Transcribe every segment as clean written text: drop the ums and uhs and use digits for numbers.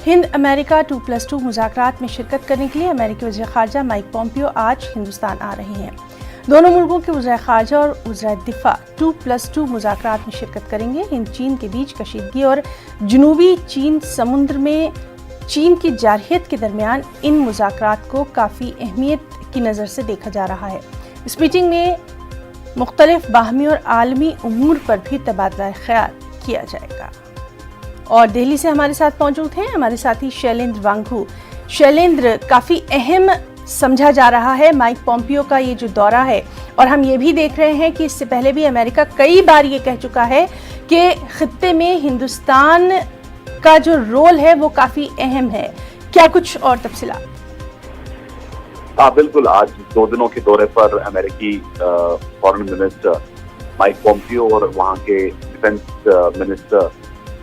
Hind America 2+2 मुज़ाकरात में शिरकत करने के लिए अमेरिकी वज़ीर ख़ारजा माइक पोम्पियो आज हिंदुस्तान आ रहे हैं। दोनों मुल्कों के वज़ीर ख़ारजा और वज़ीर दिफ़ा 2+2 मुज़ाकरात में शिरकत करेंगे। हिंद चीन के बीच कशीदगी और जनूबी चीन समुद्र में चीन की जारहियत के दरमियान इन मुज़ाकरात को काफ़ी अहमियत की नज़र से देखा जा रहा है। इस मीटिंग में मुख्तलिफ बाहमी और आलमी उमूर पर भी तबादला ख्याल किया जाएगा। और दिल्ली से हमारे साथ मौजूद हैं हमारे साथी शैलेंद्र वांगू। शैलेंद्र, काफ़ी अहम समझा जा रहा है माइक पोम्पियो का ये जो दौरा है, और हम ये भी देख रहे हैं कि इससे पहले भी अमेरिका कई बार ये कह चुका है कि खित्ते में हिंदुस्तान का जो रोल है वो काफ़ी अहम है। क्या कुछ और तफसीलात? बिल्कुल, आज 2 दिनों के दौरे पर अमेरिकी फॉरेन मिनिस्टर माइक पोम्पियो और वहाँ के डिफेंस मिनिस्टर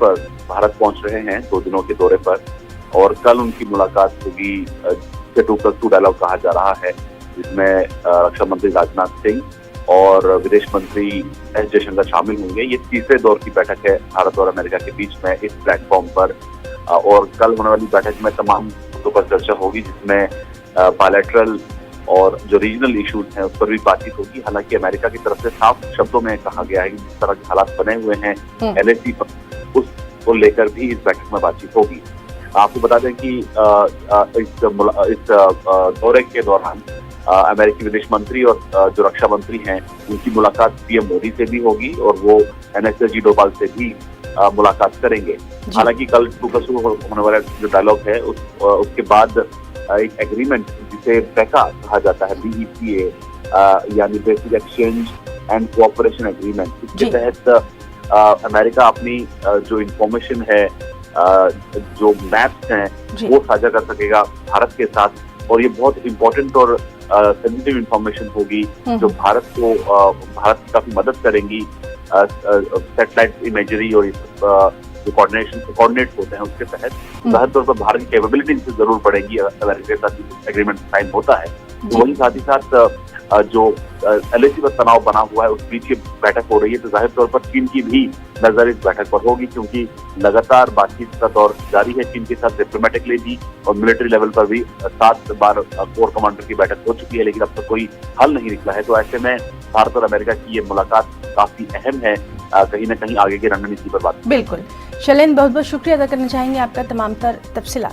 पर भारत पहुंच रहे हैं 2 दिनों के दौरे पर। और कल उनकी मुलाकात होगी, 2+2 डायलॉग कहा जा रहा है, जिसमें रक्षा मंत्री राजनाथ सिंह और विदेश मंत्री एस जयशंकर शामिल होंगे। ये तीसरे दौर की बैठक है भारत और अमेरिका के बीच में इस प्लेटफॉर्म पर। और कल होने वाली बैठक में तमाम मुद्दों पर चर्चा होगी, जिसमें बायलैटरल और जो रीजनल इश्यूज हैं उस पर भी बातचीत होगी। हालांकि अमेरिका की तरफ से साफ शब्दों में कहा गया है कि जिस तरह के हालात बने हुए हैं LAC पर, उसको लेकर भी इस बैठक में बातचीत होगी। आपको बता दें कि इस दौरे के दौरान अमेरिकी विदेश मंत्री और जो रक्षा मंत्री हैं उनकी मुलाकात PM मोदी से भी होगी और वो NSG डोभाल से भी मुलाकात करेंगे। हालांकि कल 2+2 होने वाला जो डायलॉग है उसके बाद एक एग्रीमेंट जिसे पैका कहा जाता है, BEPA यानी basic exchange and cooperation agreement, इसके तहत अमेरिका अपनी जो इंफॉर्मेशन है, जो मैप्स हैं वो साझा कर सकेगा भारत के साथ। और ये बहुत इम्पोर्टेंट और सेंसिटिव इंफॉर्मेशन होगी जो भारत की काफी मदद करेंगी सैटेलाइट इमेजरी और जो कोऑर्डिनेट्स होते हैं उसके तहत। जाहिर तौर पर भारत की कैपेबिलिटी से जरूर बढ़ेगी अमेरिका के साथ एग्रीमेंट साइन होता है। तो वही साथ ही साथ जो LAC पर तनाव बना हुआ है उस बीच की बैठक हो रही है, तो जाहिर तौर पर चीन की भी नजर इस बैठक पर होगी, क्योंकि लगातार बातचीत का दौर जारी है चीन के साथ, डिप्लोमेटिकली भी और मिलिट्री लेवल पर भी 7 बार कोर कमांडर की बैठक हो चुकी है, लेकिन अब तक कोई हल नहीं निकला है। तो ऐसे में भारत और अमेरिका की ये मुलाकात काफी अहम है, कहीं ना कहीं आगे की रणनीति पर बात। बिल्कुल शैलेंद्र, बहुत बहुत शुक्रिया अदा करना चाहेंगे आपका तमाम तर तफसीलात।